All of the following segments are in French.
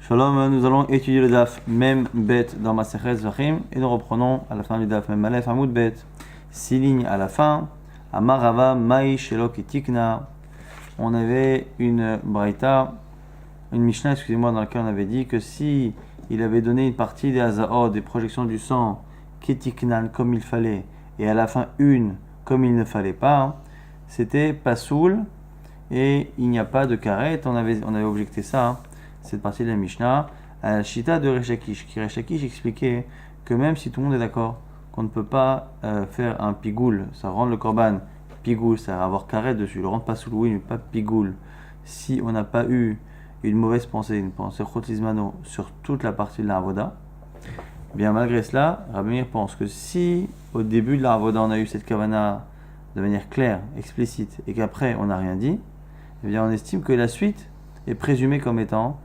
Shalom, nous allons étudier le daf Mem Bet dans Masechet Zvachim et nous reprenons à la fin du daf Mem Aleph Hamoud Bet. 6 lignes à la fin. Amar Rava Mai Shelo Ketikna. On avait une braïta, une Mishnah, excusez-moi, dans laquelle on avait dit que si il avait donné une partie des Hazaot, des projections du sang, Ketiknan comme il fallait, et à la fin une comme il ne fallait pas, c'était Pasoul et il n'y a pas de karet. On avait objecté ça. Cette partie de la Mishnah, à la Shita de Resh Lakish, qui Resh Lakish expliquait que même si tout le monde est d'accord qu'on ne peut pas faire un pigoul, ça rend le korban pigoul, ça va avoir carré dessus, le rendre pas sous oui, mais pas pigoul, si on n'a pas eu une mauvaise pensée, une pensée chotizmano sur toute la partie de la avoda, bien malgré cela, Rabbi Meir pense que si au début de la avoda on a eu cette kavana de manière claire, explicite, et qu'après on n'a rien dit, eh bien on estime que la suite est présumée comme étant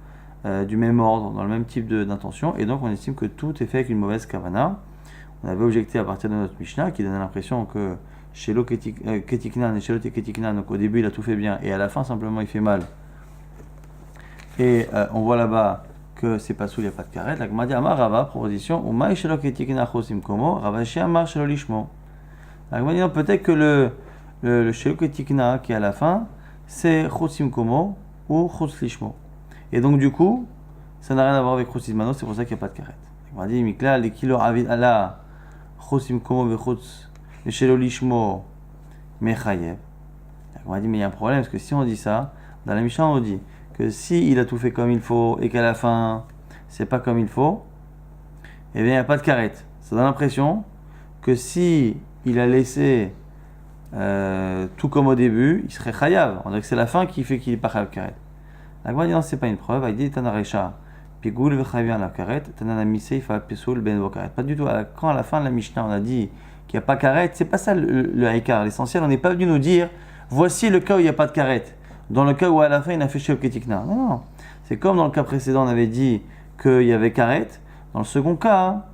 du même ordre, dans le même type d'intention, et donc on estime que tout est fait avec une mauvaise kavana. On avait objecté à partir de notre Mishnah qui donnait l'impression que chez Lo Ketiknan et chez Lo Ketiknan, donc au début il a tout fait bien et à la fin simplement il fait mal. Et on voit là-bas que c'est pas sous, il n'y a pas de karet. La Gemara dit Amar Rava, proposition, ou Maï chez Lo Ketiknan chosim komo, Rava chez Amar chez Lo lishmo. La Gemara dit non, peut-être que le chez Lo Ketiknan qui est à la fin, c'est chosim komo ou chos lishmo. Et donc du coup, ça n'a rien à voir avec Chutz Mano, c'est pour ça qu'il n'y a pas de karet. On va dire, Mikla, les kilo avid ala, Chutz Komo ve Chutz, le shelo lishmo, mechayev. On va dire, mais il y a un problème, parce que si on dit ça, dans la Mishnah, on dit que si il a tout fait comme il faut et qu'à la fin, c'est pas comme il faut, eh bien, il n'y a pas de karet. Ça donne l'impression que si il a laissé tout comme au début, il serait chayav. On dirait que c'est la fin qui fait qu'il n'est pas chayav karet. La Gemara dit non, c'est pas une preuve. Il dit Tana Recha, Pigoul v'chavian la karet, Tana Misei fa pesoul ben karet. Pas du tout. Quand à la fin de la Mishnah on a dit qu'il n'y a pas karet, c'est pas ça le haïkar. L'essentiel, on n'est pas venu nous dire voici le cas où il n'y a pas de karet. Dans le cas où à la fin il a fait chez Ketikna. Non, non. C'est comme dans le cas précédent, on avait dit qu'il y avait karet. Dans le second cas,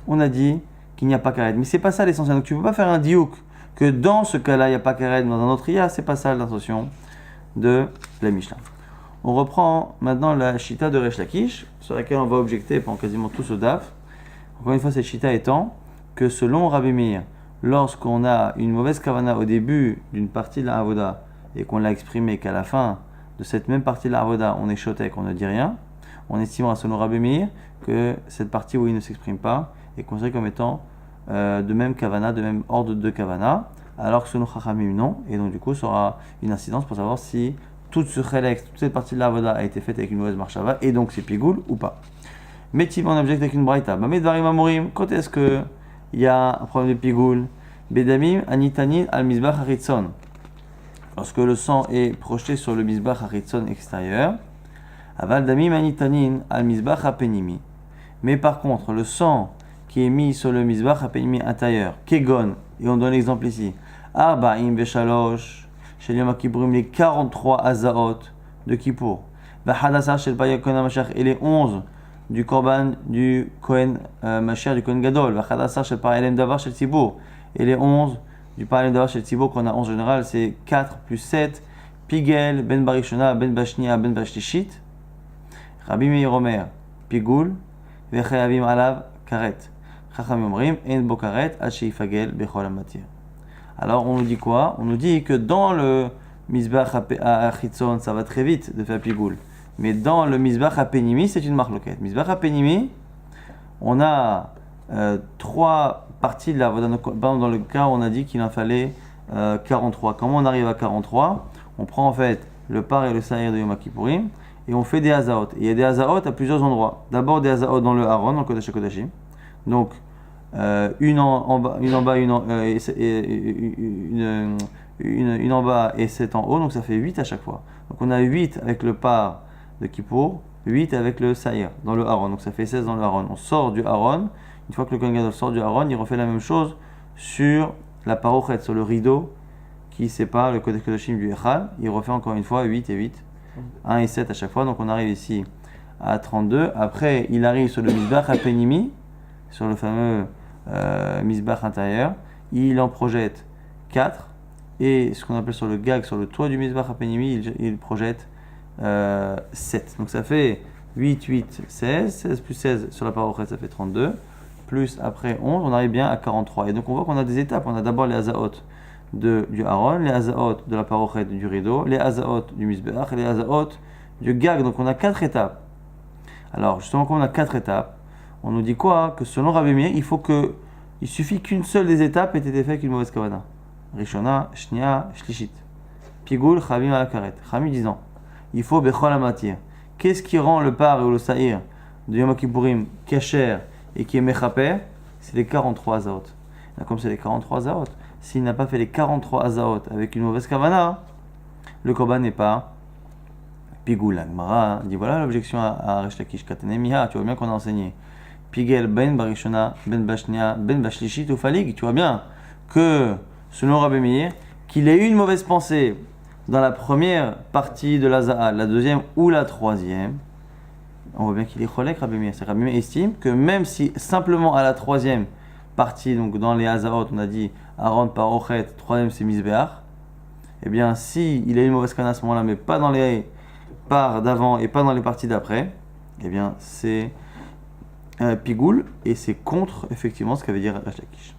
on a dit qu'il n'y a pas karet. Mais c'est pas ça l'essentiel. Donc tu ne peux pas faire un diouk que dans ce cas-là il n'y a pas karet, dans un autre il y a. C'est pas ça l'intention de la Mishnah. On reprend maintenant la Shita de Resh Lakish, sur laquelle on va objecter pendant quasiment tout ce daf. Encore une fois, cette Shita étant que selon Rabbi Meir, lorsqu'on a une mauvaise kavana au début d'une partie de la avoda et qu'on l'a exprimée qu'à la fin de cette même partie de la avoda, on est choté, qu'on ne dit rien, on estimera selon Rabbi Meir que cette partie où il ne s'exprime pas est considérée comme étant de même kavana, de même ordre de kavana, alors que selon Chachamim non, et donc du coup ça aura une incidence pour savoir si toute cette partie de la avoda a été faite avec une mauvaise marchava, et donc c'est pigoul ou pas. Mais si on objecte avec une braïta, quand est-ce qu'il y a un problème de pigoul? Bedamim anitanin al misbach haritzon. Lorsque le sang est projeté sur le misbach haritzon extérieur, aval damim anitanin al misbach hapenimi. Mais par contre, le sang qui est mis sur le misbach hapenimi intérieur, kegon, et on donne l'exemple ici, arba'im veshalosh, chez Yom Kippourim, les 43 Hazaot de Kippour, et les 11 du Korban du Kohen Mashiach du Kohen Gadol, et les 11 du Paralem Davar chez Tzibour, qu'on a 11 général, c'est 4 plus 7, Pigel, Ben Barishona, Ben Bashnia, Ben Bashlishit, Rabbi Meir Omer, Pigoul, Vechayavim Alav, Karet, Chacham Yomrim, En Bo Karet, Ad Sheifagel, Bechol Amatir. Alors on nous dit quoi? On nous dit que dans le Mizbach Achitzon, ça va très vite de faire pigoul. Mais dans le Mizbach Apenimi, c'est une marloquette. Mizbach Apenimi, on a 3 parties de la voda. Dans le cas où on a dit qu'il en fallait 43. Comment on arrive à 43? On prend en fait le par et le saïr de Yom Kippourim et on fait des hazaot. Et il y a des hazaot à plusieurs endroits. D'abord des hazaot dans le Haron, dans le Kodesh HaKodashim. Donc une en bas, une en bas et 7 en haut, donc ça fait 8 à chaque fois. Donc on a 8 avec le par de Kippour, 8 avec le Saïr dans le Haron, donc ça fait 16 dans le Haron. On sort du Haron, une fois que le Kohen Gadol sort du Haron, il refait la même chose sur la parochet, sur le rideau qui sépare le Kodesh Kodashim du Echal. Il refait encore une fois 8 et 8, 1 et 7 à chaque fois, donc on arrive ici à 32. Après, il arrive sur le Mizbach Apenimi, sur le fameux Mizbach intérieur, il en projette 4, et ce qu'on appelle sur le gag, sur le toit du Mizbach Apenimi, il projette 7. Donc ça fait 8, 8, 16. 16 plus 16 sur la parochet, ça fait 32. Plus après 11, on arrive bien à 43. Et donc on voit qu'on a des étapes. On a d'abord les hazaot du Aaron, les hazaot de la parochet du rideau, les hazaot du misbeach et les hazaot du gag. Donc on a 4 étapes. Alors justement, quand on a 4 étapes, on nous dit quoi? Que selon Rabbi Meir, il suffit qu'une seule des étapes ait été faite avec une mauvaise kavana. Rishona, Shnia, Shlishit. Pigul, Chavim à la karet. Chavim disant, il faut bechol amatir. Qu'est-ce qui rend le par ou le sa'ir de Yom Kippourim kasher et qui est mechaper? C'est les 43 azaot. Comme c'est les 43 azaot, s'il n'a pas fait les 43 azaot avec une mauvaise kavana, le korban n'est pas pigul. Gemara dit voilà l'objection à Resh Lakish Katanemiha. Tu vois bien qu'on a enseigné Pigel ben barishona, ben bashnia, ben bashlishit ou falig. Tu vois bien que selon Rabbi Meir, qu'il ait eu une mauvaise pensée dans la première partie de la Za'a, la deuxième ou la troisième, on voit bien qu'il est cholek Rabbi Meir. Rabbi Meir estime que même si simplement à la troisième partie, donc dans les Hazaot, on a dit Aaron Parochet, troisième c'est Misbeach, eh bien si il a eu une mauvaise canne à ce moment-là, mais pas dans les parts d'avant et pas dans les parties d'après, eh bien c'est Pigoul et c'est contre effectivement ce qu'avait dit Resh Lakish.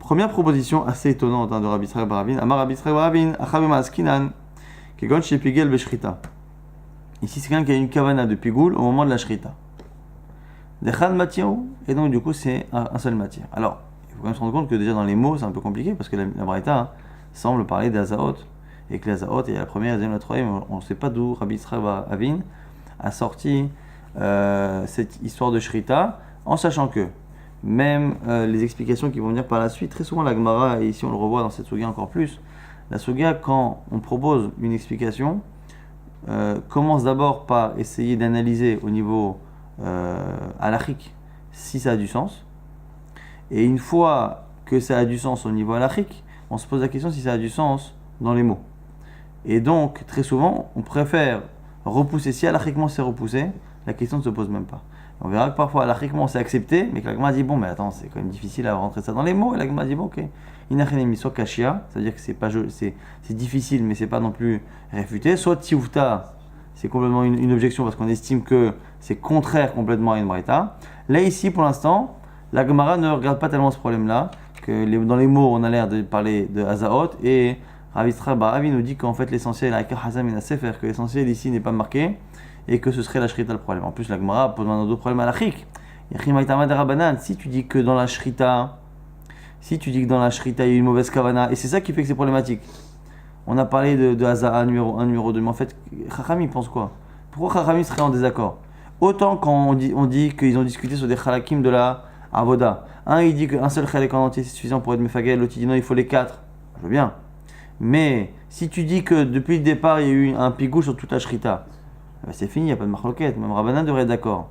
Première proposition assez étonnante de Rabbi Yisraël bar Rabin. Amar Rabbi Yisraël bar Rabin, achavim askinan, kegon chez Pigel beshrita. Ici, c'est quelqu'un qui a une kavana de Pigoul au moment de la shrita. Dechan matiru, et donc du coup, c'est un seul matière. Alors, il faut quand même se rendre compte que déjà dans les mots, c'est un peu compliqué parce que la Braïta semble parler d'Azaot, et que l'Azaot, il y a la première, la deuxième, la troisième. On ne sait pas d'où Rabbi Yisraël bar Rabin a sorti cette histoire de shrita, en sachant que même les explications qui vont venir par la suite, très souvent la Gemara, et ici on le revoit dans cette Sugia encore plus, la Sugia, quand on propose une explication, commence d'abord par essayer d'analyser au niveau halachique si ça a du sens, et une fois que ça a du sens au niveau halachique, on se pose la question si ça a du sens dans les mots. Et donc, très souvent, on préfère repousser, si halachiquement c'est repoussé, la question ne se pose même pas. On verra que parfois, halachiquement, c'est accepté, mais que la Gemara dit, bon, mais attends, c'est quand même difficile à rentrer ça dans les mots. Et la Gemara dit, bon, ok, inachenemi, soit kashia, c'est-à-dire que c'est difficile, mais c'est pas non plus réfuté. Soit tiufta, c'est complètement une objection parce qu'on estime que c'est contraire complètement à une braïta. Là, ici, pour l'instant, la Gemara ne regarde pas tellement ce problème-là, que dans les mots, on a l'air de parler de Hazaot, et Rabbi Yisraël bar Rabin nous dit qu'en fait, l'essentiel, que l'essentiel ici n'est pas marqué, et que ce serait la shrita le problème. En plus, la Gemara pose un autre problème à l'achik. Si tu dis que dans la shrita, il y a eu une mauvaise kavana, et c'est ça qui fait que c'est problématique. On a parlé de Hazaa numéro 1, numéro 2, mais en fait, Chachami pense quoi? Pourquoi Chachami serait en désaccord? Autant quand on dit qu'ils ont discuté sur des chalakim de la avoda. Un, il dit qu'un seul chalak en entier c'est suffisant pour être mefagel, l'autre il dit non, il faut les 4. Je veux bien. Mais si tu dis que depuis le départ, il y a eu un pigou sur toute la shrita, c'est fini, il n'y a pas de marloquette, même Rabbanan devrait être d'accord.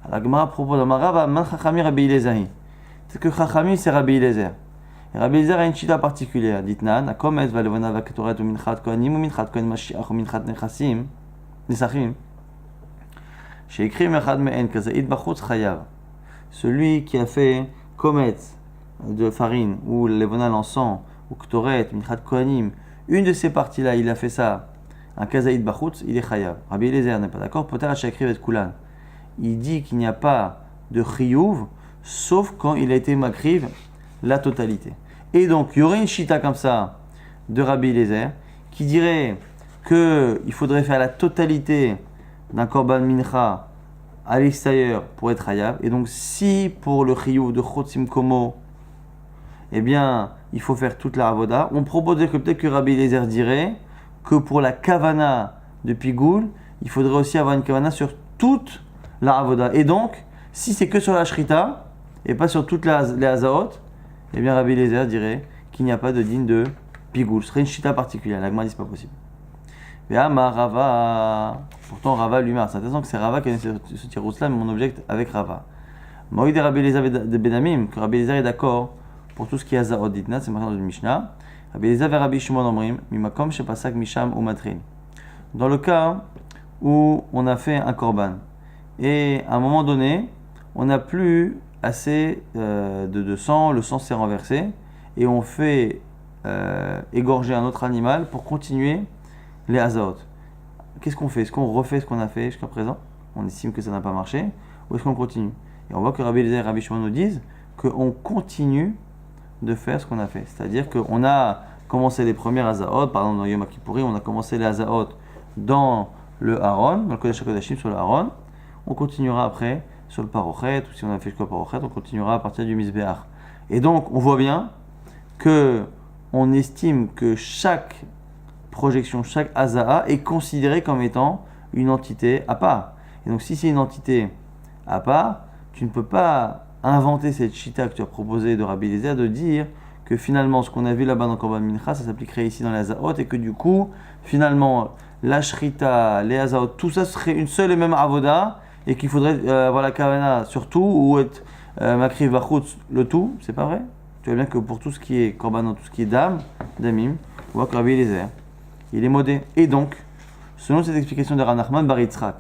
La Gemara propose à Marava, Man Chachami Rabbi Eliezer. C'est que Chachami c'est Rabbi Eliezer. Et Rabbi Eliezer a une chita particulière. Ditnan, Akomet, Valevana, Vaketoret, ou Minchat Kohanim, ou Minchat Kohen Mashiach, ou Minchat Nechassim, Nesachim. J'ai écrit Mechad Me'en, Kazaïd Bachutz Chayav. Celui qui a fait Komet de farine, ou Levana l'encens, ou Ktoret, Minchat Kohanim, une de ces parties-là, il a fait ça. Un kazaïd bachutz, il est chayav. Rabbi Eliezer n'est pas d'accord. Poter hachakriv et kulan. Il dit qu'il n'y a pas de chiyuv, sauf quand il a été makriv la totalité. Et donc, il y aurait une shita comme ça de Rabbi Eliezer qui dirait qu'il faudrait faire la totalité d'un korban mincha à l'extérieur pour être chayav. Et donc, si pour le chiyuv de chotzim komo, eh bien, il faut faire toute la avoda, on propose que peut-être que Rabbi Eliezer dirait que pour la kavana de Pigoul, il faudrait aussi avoir une kavana sur toute la avoda. Et donc, si c'est que sur la shrita, et pas sur toutes les hazaot, eh bien Rabbi Eliezer dirait qu'il n'y a pas de din de Pigoul. Ce serait une shrita particulière. La Gemara dit c'est pas possible. Mais Rava, pourtant Rava lui-même, c'est intéressant que c'est Rava qui a ce tirous-là, mais mon objecte avec Rava. Maïd de Rabbi Eliezer de Benamim, que Rabbi Eliezer est d'accord pour tout ce qui est hazaot ditna, c'est maintenant dans le Mishnah. Rabbi Eliezer et Rabbi Shimon Omrim, Mimakom shepasak misham ou matrin. Dans le cas où on a fait un korban et à un moment donné, on n'a plus assez de sang, le sang s'est renversé et on fait égorger un autre animal pour continuer les hazaot. Qu'est-ce qu'on fait? Est-ce qu'on refait ce qu'on a fait jusqu'à présent? on estime que ça n'a pas marché, ou est-ce qu'on continue? Et on voit que Rabbi Eliezer et Rabbi Shimon nous disent qu'on continue de faire ce qu'on a fait. C'est-à-dire qu'on a commencé les premières Hazaot, par exemple dans Yom Kippourim, on a commencé les Hazaot dans le Haron, dans le Kodesh HaKodashim sur le Haron. On continuera après sur le Parochet, ou si on a fait le Parochet, on continuera à partir du Mizbeach. Et donc, on voit bien que on estime que chaque projection, chaque Hazaa est considérée comme étant une entité à part. Et donc, si c'est une entité à part, tu ne peux pas inventer cette chita que tu as proposée de Rabbi Eliezer de dire que finalement, ce qu'on a vu là-bas dans Korban Mincha, ça s'appliquerait ici dans les Hazaot et que du coup, finalement, la Shrita, les Hazaot, tout ça serait une seule et même Avoda et qu'il faudrait avoir la Kavana sur tout ou être Makriv Bachutz le tout. C'est pas vrai? Tu vois bien que pour tout ce qui est Korban, tout ce qui est Dam, Damim, on voit que Rabbi Eliezer, il est modé. Et donc, selon cette explication de Rav Nachman bar Yitzhak,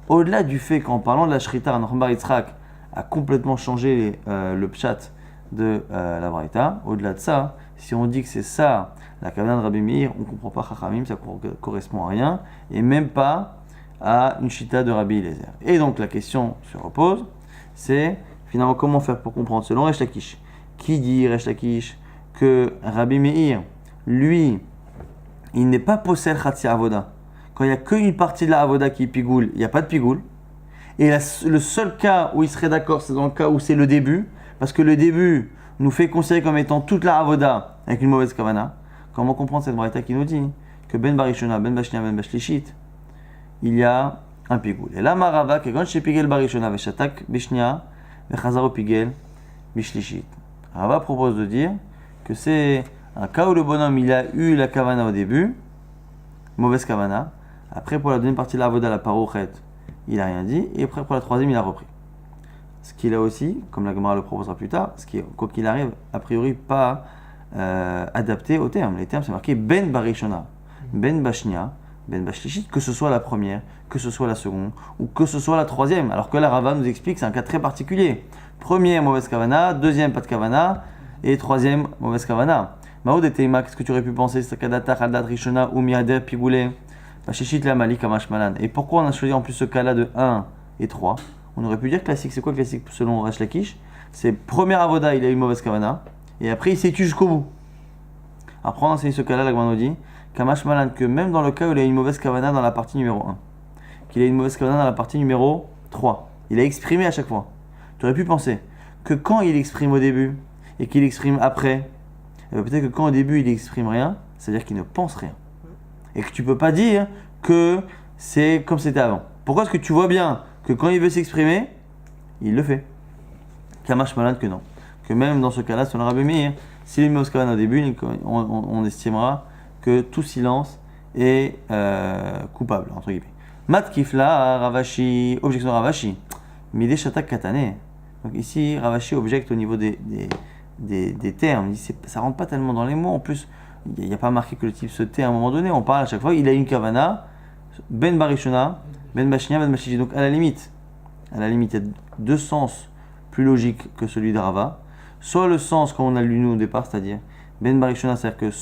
au-delà du fait qu'en parlant de la Shrita, Rav Nachman bar Yitzhak a complètement changé le pshat de la Braïta. Au-delà de ça, si on dit que c'est ça, la Kavana de Rabbi Meir, on ne comprend pas Chachamim, ça ne correspond à rien, et même pas à une chita de Rabbi Eliezer. Et donc la question se repose, c'est finalement comment faire pour comprendre selon Resh Lakish. Qui dit Resh Lakish que Rabbi Meir, lui, il n'est pas possède Chatsi Avoda. Quand il n'y a qu'une partie de la Avoda qui est pigoul, il n'y a pas de pigoul. Et le seul cas où il serait d'accord, c'est dans le cas où c'est le début, parce que le début nous fait considérer comme étant toute la Avoda avec une mauvaise kavana. Comment comprendre cette braïta qui nous dit que Ben Barishona, Ben Bashnia, Ben Bashlishit, il y a un pigoul. Et là, Marava, que quand chez Pigel Barishona, Veshatak, Bishnia, Vechazaro Pigel, Bishlishit. Rava propose de dire que c'est un cas où le bonhomme il a eu la kavana au début, mauvaise kavana. Après, pour la deuxième partie de la Avoda, la parochet, il n'a rien dit. Et après, pour la troisième, il a repris. Ce qu'il a aussi, comme la Gemara le proposera plus tard, ce qui est, quoi qu'il arrive, a priori pas adapté aux termes. Les termes, c'est marqué Ben Barishona, Ben Bashnia, Ben Bashlishit, que ce soit la première, que ce soit la seconde, ou que ce soit la troisième. Alors que la Rava nous explique que c'est un cas très particulier. Première, mauvaise kavana, deuxième, pas de kavana, et troisième, mauvaise kavana. Maoud et Teima, qu'est-ce que tu aurais pu penser? Sakadata, Khaldat, Rishona, ou Miader, Pigoulé, Bashlishit, la Malik, Kamash Malan. Et pourquoi on a choisi en plus ce cas-là de 1 et 3? On aurait pu dire classique. C'est quoi classique selon Resh Lakish? C'est première avoda, il a eu une mauvaise kavana, et après il s'est tué jusqu'au bout. Après on a enseigné ce cas-là, la Gemara nous dit Kamash Malan, que même dans le cas où il a eu une mauvaise kavana dans la partie numéro 1, qu'il a eu une mauvaise kavana dans la partie numéro 3, il a exprimé à chaque fois. Tu aurais pu penser que quand il exprime au début et qu'il exprime après, peut-être que quand au début il exprime rien, c'est-à-dire qu'il ne pense rien. Et que tu peux pas dire que c'est comme c'était avant. Pourquoi est-ce que tu vois bien que quand il veut s'exprimer, il le fait? Kamash Malan que non. Que même dans ce cas-là, selon Rabbi Meir, s'il est mis au skavan au début, on estimera que tout silence est coupable, entre guillemets. Mat Kifla, Ravashi, objection de Ravashi. Midé Shatak Katane. Donc ici, Ravashi objecte au niveau des termes. Il dit, ça rentre pas tellement dans les mots. En plus, il n'y a pas marqué que le type se tait à un moment donné. On parle à chaque fois, il a une kavana, Ben Barishona, Ben Bashnia, Ben Bashiji. Donc à la limite, il y a deux sens plus logiques que celui de Rava. Soit le sens comme on a lu nous au départ, c'est-à-dire Ben Barishona, c'est-à-dire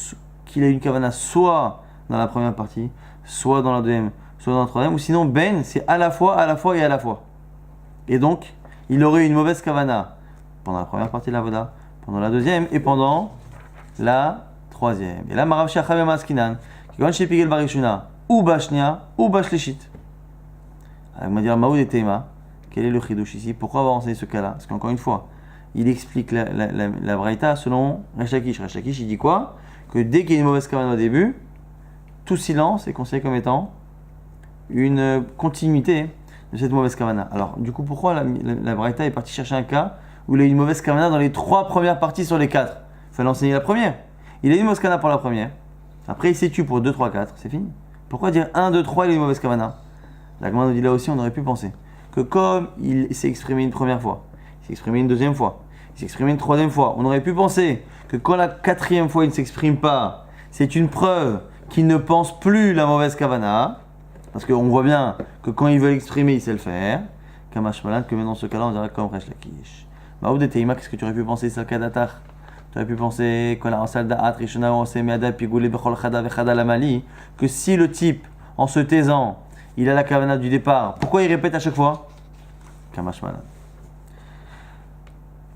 qu'il a une kavana soit dans la première partie, soit dans la deuxième, soit dans la troisième, ou sinon Ben, c'est à la fois et à la fois. Et donc, il aurait une mauvaise kavana pendant la première partie de la Voda, pendant la deuxième et pendant la troisième. Et là, Marav Shachavem Askinan, qui va chez Pigel Barishona, ou Bashnia, ou Bashlishit. Alors, on va dire Maoud et Teima, quel est le chidouche ici? Pourquoi avoir enseigné ce cas-là? Parce qu'encore une fois, il explique la braïta selon Resh Lakish. Resh Lakish, il dit quoi? Que dès qu'il y a une mauvaise kavana au début, tout silence est considéré comme étant une continuité de cette mauvaise kavana. Alors, du coup, pourquoi la braïta est partie chercher un cas où il a eu une mauvaise kavana dans les 3 premières parties sur les 4? Il fallait enseigner la première. Il a eu une mauvaise kavana pour la première. Après, il s'est tué pour 2, 3, 4. C'est fini. Pourquoi dire 1, 2, 3, il a eu une mauvaise kavana? La Gemara nous dit là aussi, on aurait pu penser que comme il s'est exprimé une première fois, il s'est exprimé une deuxième fois, il s'est exprimé une troisième fois, on aurait pu penser que quand la 4e fois il ne s'exprime pas, c'est une preuve qu'il ne pense plus la mauvaise kavana, parce qu'on voit bien que quand il veut l'exprimer, il sait le faire. Kamash Malan, que même dans ce cas-là, on dirait comme Resh Lakish. Maoud et Teima, qu'est-ce que tu aurais pu penser, Salkadatar? Tu aurais pu penser qu'on a en salle d'At, Rishona, on s'est mis à Pigoulé, Bechol Chada, Vechada Lamali, que si le type, en se taisant, il a la kavana du départ. Pourquoi il répète à chaque fois? Kamash malade.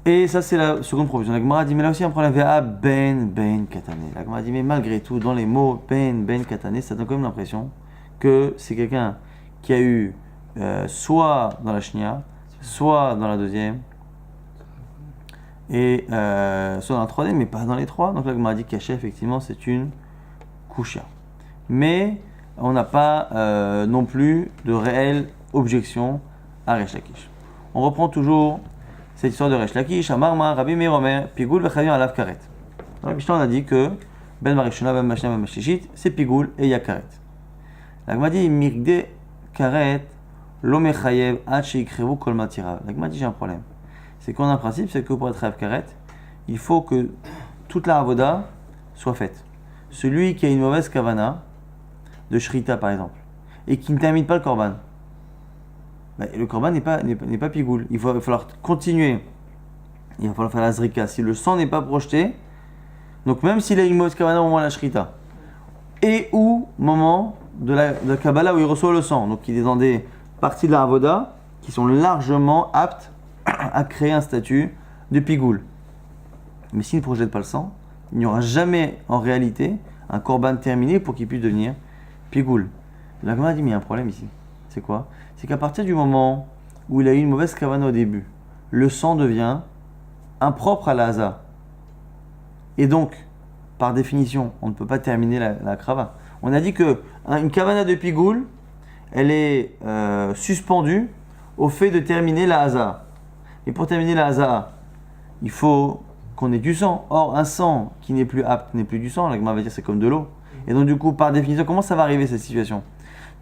Et ça, c'est la seconde provision. La Gemara dit, mais là aussi, un problème. Vea ben katane. La Gemara dit, mais malgré tout, dans les mots ben katane, ça donne quand même l'impression que c'est quelqu'un qui a eu soit dans la shnia, soit dans la deuxième, et soit dans la troisième, mais pas dans les trois. Donc la Gemara dit caché, effectivement, c'est une kusha. Mais on n'a pas non plus de réelle objection à Resh Lakish. On reprend toujours cette histoire de Resh Lakish, Amarma, Rabbi Meir Omer, Pigoul v'Chavim alav karet. Dans la Mishnah, on a dit que Ben Marishona, Ben Mashna, Ben Mashishit, c'est Pigoul et il y a karet. La Gemara dit Mirgde karet, lo mechayev ad sheikrevu kol matirav. La Gemara dit j'ai un problème. C'est qu'on a un principe, c'est que pour être chayev karet, il faut que toute la avoda soit faite. Celui qui a une mauvaise kavana, de shrita par exemple, et qui ne termine pas le korban, le korban n'est pas pigoul. Il va falloir continuer. Il va falloir faire la zrika. Si le sang n'est pas projeté, donc même s'il a une mauvaise kavana au moment de la shrita, et ou moment de la Kabbalah où il reçoit le sang, donc il est dans des parties de la avoda qui sont largement aptes à créer un statut de pigoul. Mais s'il ne projette pas le sang, il n'y aura jamais en réalité un korban terminé pour qu'il puisse devenir pigoul. La Gemara dit mais il y a un problème ici. C'est quoi? C'est qu'à partir du moment où il a eu une mauvaise kavana au début, le sang devient impropre à la haza. Et donc, par définition, on ne peut pas terminer la krava. On a dit que une kavana de pigoul, elle est suspendue au fait de terminer la haza. Et pour terminer la haza, il faut qu'on ait du sang. Or, un sang qui n'est plus apte n'est plus du sang. La Gemara va dire c'est comme de l'eau. Et donc, du coup, par définition, comment ça va arriver cette situation?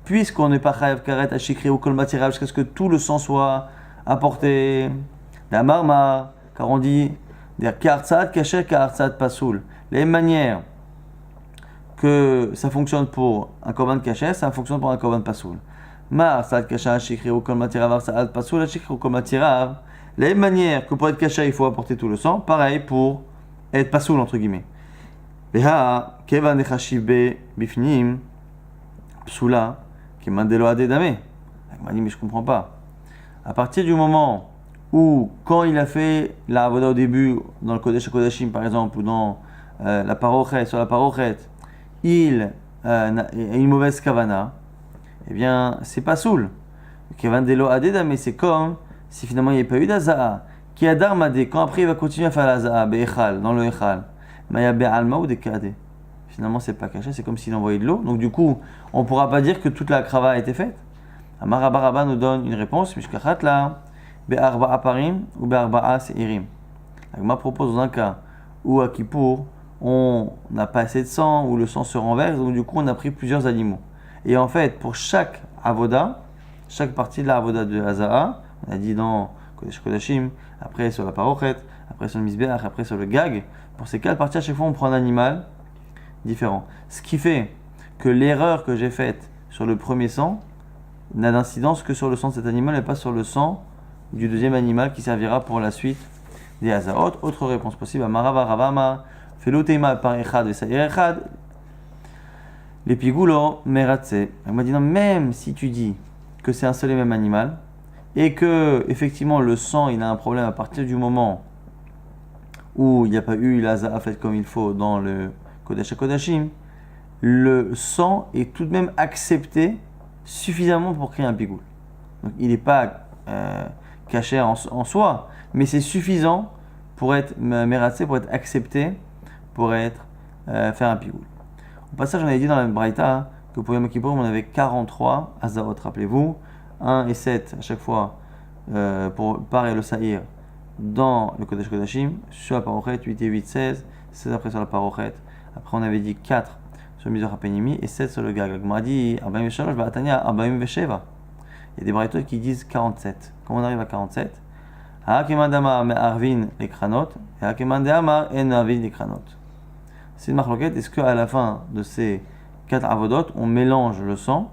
Puisqu'on n'est pas chayav karet à shikri ou kol matirav jusqu'à ce que tout le sang soit apporté d'amarma, car on dit k'artzat kacher k'artzat pasoul. La même manière que ça fonctionne pour un korban kacher, ça fonctionne pour un korban pasoul. Ma artzat kacher shikri ou kol matirav artzat pasoul shikri ou kol matirav. La même manière que pour être kacher, il faut apporter tout le sang, pareil pour être pasoul entre guillemets. Beha kevan nechashibe bifnim psula. Qui m'a dit mais je comprends pas. À partir du moment où, quand il a fait la avoda au début, dans le Kodesh HaKodashim par exemple, ou dans la parochet, sur la parochet, il a une mauvaise kavana, eh bien, c'est pas soul. Kevandelo adedame, c'est comme si finalement il n'y avait pas eu d'azaa. Qui a darmadé, quand après il va continuer à faire l'azaa, be'echal, dans le echal, maya be'alma ou dekade. Finalement, c'est pas caché, c'est comme s'il envoyait de l'eau. Donc, du coup, on ne pourra pas dire que toute la krava a été faite. Amarabaraba nous donne une réponse. Mishkachat la be'arba'a parim ou be'arba'a seirim. La Gemara propose dans un cas où à Kippour, on n'a pas assez de sang, où le sang se renverse, donc du coup, on a pris plusieurs animaux. Et en fait, pour chaque avoda, chaque partie de la avoda de Hazaa, on a dit dans Kodesh Kodashim, après sur la parochet, après sur le misbeach, après sur le gag, pour ces quatre parties, à chaque fois, on prend un animal différent. Ce qui fait que l'erreur que j'ai faite sur le premier sang n'a d'incidence que sur le sang de cet animal et pas sur le sang du deuxième animal qui servira pour la suite des hazaot. Autre réponse possible, Amarava Ravama, Felotema par Echad et Saïr Echad, les pigoulo meratse. Elle m'a dit non, même si tu dis que c'est un seul et même animal et que effectivement le sang il a un problème à partir du moment où il n'y a pas eu l'haza faite comme il faut dans le Kodesh HaKodashim, le sang est tout de même accepté suffisamment pour créer un pigoul. Donc il n'est pas caché en soi, mais c'est suffisant pour être meratsé, pour être accepté, pour être faire un pigoul. Au passage, on avait dit dans la Braïta que pour Yom Kippour, on avait 43 Hazarot, rappelez-vous, 1 et 7 à chaque fois pour Par et le Saïr dans le Kodesh Kodashim, sur la Parochet, 8 et 8, 16, 16 après sur la Parochet. Après, on avait dit 4 sur le Mizrach HaPenimi et 7 sur le Gag. On a dit 43, Ba'atania, 47. Il y a des braïtot qui disent 47. Comment on arrive à 47? Ha'akemandama me'arvin ekranot et ha'akemandama en arvin ekranot. C'est une marloquette. Est-ce qu'à la fin de ces 4 avodot, on mélange le sang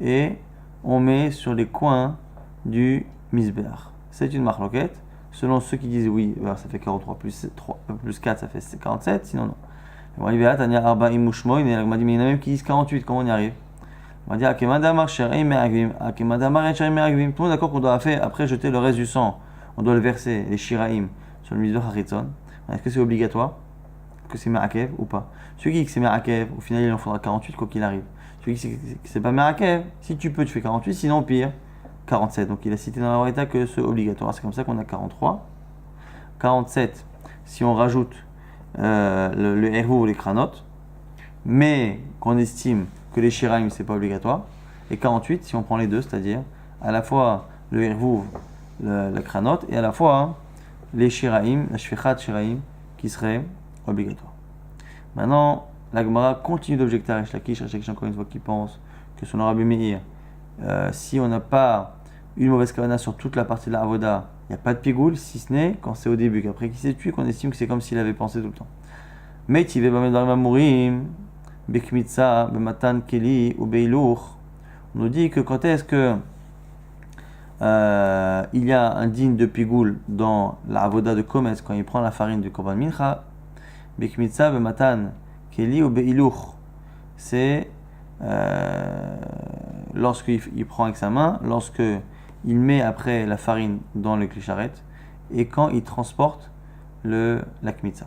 et on met sur les coins du Mizbeach? C'est une marloquette. Selon ceux qui disent oui, alors ça fait 43 plus 4, ça fait 47, sinon non. On arrive à Tania Arba Imushmoy, mais il y en a même qui disent 48, comment on y arrive? On va dire Akemadamar Sherim Me'agvim, Akemadamar et Sherim Me'agvim. Tout le monde est d'accord qu'on doit après jeter le reste du sang. On doit le verser, les Shiraim, sur le Mizbeach HaChitzon. Est-ce que c'est obligatoire? Que c'est Me'akev ou pas? Celui qui dit que c'est Me'akev, au final il en faudra 48 quoi qu'il arrive. Celui qui dit que c'est pas Me'akev, si tu peux, tu fais 48, sinon pire, 47. Donc il a cité dans la Braïta que c'est obligatoire. C'est comme ça qu'on a 43. 47, si on rajoute le Hervou ou les Kranot, mais qu'on estime que les Shiraim c'est pas obligatoire. Et 48, si on prend les deux, c'est-à-dire à la fois le Hervou, la Kranot, et à la fois les Shiraim, la Shfichat Shiraim, qui serait obligatoire. Maintenant, la Gemara continue d'objecter à Resh Lakish encore une fois qui pense que son Rabbi Meir, si on n'a pas une mauvaise kavana sur toute la partie de la avoda, il n'y a pas de pigoule, si ce n'est quand c'est au début, qu'après qu'il s'est tué, qu'on estime que c'est comme s'il avait pensé tout le temps. Mais tu vas mettre dans le Mamurim, Bekmitsa, Bematan Keli ou Beilour, on nous dit que quand est-ce que il y a un digne de pigoule dans la avoda de Kometz quand il prend la farine du Korban Mincha, Bekmitsa, Bematan Keli ou Beilour, c'est lorsqu'il prend avec sa main, lorsque il met après la farine dans le kli-sharet et quand il transporte la kmitza.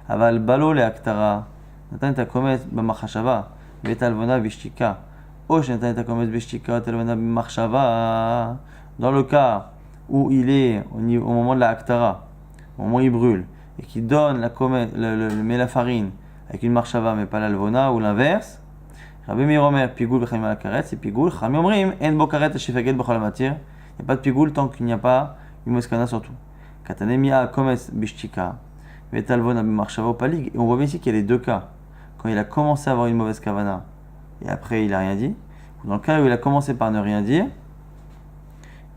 Aval balo le aktara, natan et akomet b'machashava, betalvona b'shtika, ou natan et akomet b'shtika, talvona b'machashava. Dans le cas où il est au moment de la aktara, au moment où il brûle, et qu'il donne met la farine avec une marshava mais pas l'alvona, ou l'inverse, Rabbi Meir Omer, pigoul b'chaim al karet, c'est pigoul. Chachamim omrim, en bo karet shefagel b'chol matir. Il n'y a pas de pigoul tant qu'il n'y a pas une moskana surtout. Katanemia komes bishtika, vetalvona b'marshava palig. Et on voit bien ici qu'il y a les deux cas. Quand il a commencé à avoir une mauvaise kavana et après il n'a rien dit, ou dans le cas où il a commencé par ne rien dire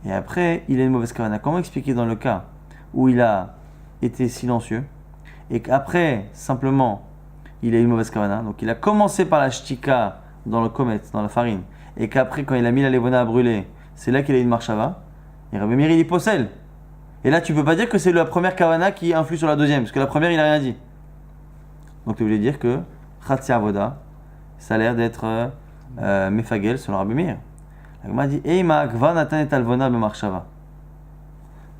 et après il a une mauvaise kavana. Comment expliquer dans le cas où il a été silencieux et qu'après simplement il a eu une mauvaise kavana, donc il a commencé par la shtika dans le komet, dans la farine, et qu'après quand il a mis la levona à brûler, c'est là qu'il a eu une marshava, et Rabbi Meir il possède. Et là tu peux pas dire que c'est la première kavana qui influe sur la deuxième, parce que la première il a rien dit. Donc tu voulais dire que Chatsi Avoda, ça a l'air d'être Mefagel selon Rabbi Meir. La Gemara dit Eima Gva Natan et Alvona be marshava.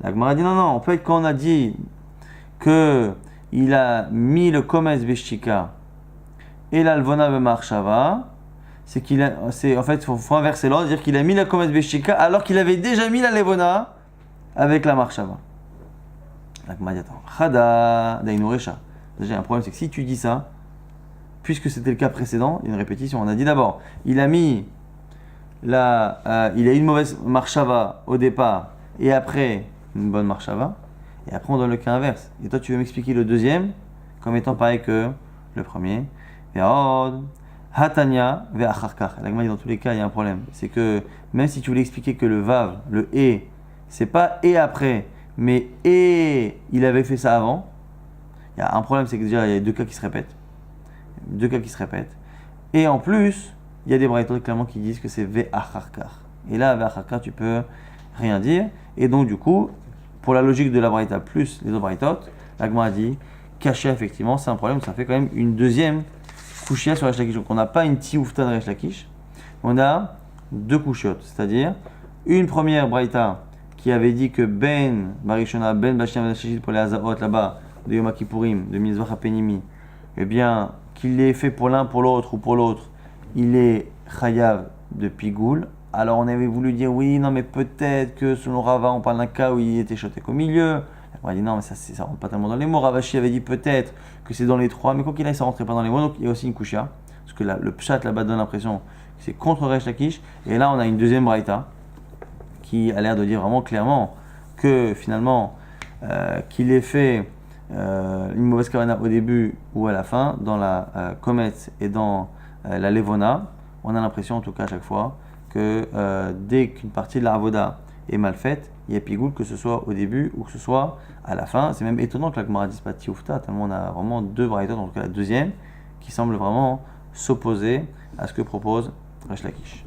La Gemara dit non, en fait quand on a dit que il a mis le kometz beshtika et l'alvona b'marshava, c'est qu'il a, en fait, faut inverser l'ordre, dire qu'il a mis la kometz beshtika alors qu'il avait déjà mis la levona avec la marshava. La Gemara dit attends, chada dainuresha. Déjà un problème, c'est que si tu dis ça, puisque c'était le cas précédent, il y a une répétition. On a dit d'abord, il a mis il a eu une mauvaise marshava au départ et après une bonne marshava. Et après, on donne le cas inverse. Et toi, tu veux m'expliquer le deuxième comme étant pareil que le premier. Hatanya ve'acharkar. La Gemara dit dans tous les cas, il y a un problème. C'est que même si tu voulais expliquer que le vav, le et, c'est pas et après, mais et il avait fait ça avant. Il y a un problème, c'est que déjà, il y a deux cas qui se répètent. Et en plus, il y a des braïtot clairement qui disent que c'est ve'acharkar. Et là, ve'acharkar, tu peux rien dire. Et donc, du coup, pour la logique de la braïta plus les autres braïtot, la Gemara dit caché effectivement, c'est un problème, ça fait quand même une deuxième couchia sur Resh Lakish. Donc on n'a pas une tioufta de Resh Lakish, on a deux couchiotes, c'est-à-dire une première braïta qui avait dit que Ben Barishona, Ben Bashim Shishit pour les Hazaot là-bas, de Yom Kippourim, de Mizvach HaPenimi, eh bien, qu'il l'ait fait pour l'un, pour l'autre ou pour l'autre, il est chayav de pigoul. Alors on avait voulu dire oui, non mais peut-être que selon Rava on parle d'un cas où il était choté qu'au milieu. On a dit non mais ça rentre pas tellement dans les mots. Ravashi avait dit peut-être que c'est dans les trois, mais quoi qu'il aille ça rentrait pas dans les mots. Donc il y a aussi une kushia, parce que le pshat là-bas donne l'impression que c'est contre Resh Lakish. Et là on a une deuxième braïta qui a l'air de dire vraiment clairement que finalement qu'il ait fait une mauvaise kavana au début ou à la fin dans la kometz et dans la levona. On a l'impression en tout cas à chaque fois que dès qu'une partie de la avoda est mal faite, il y a pigoul, que ce soit au début ou que ce soit à la fin. C'est même étonnant que la Gemara dise pas tioufta, tellement on a vraiment deux braïtot, en tout cas la deuxième, qui semble vraiment s'opposer à ce que propose Resh Lakish.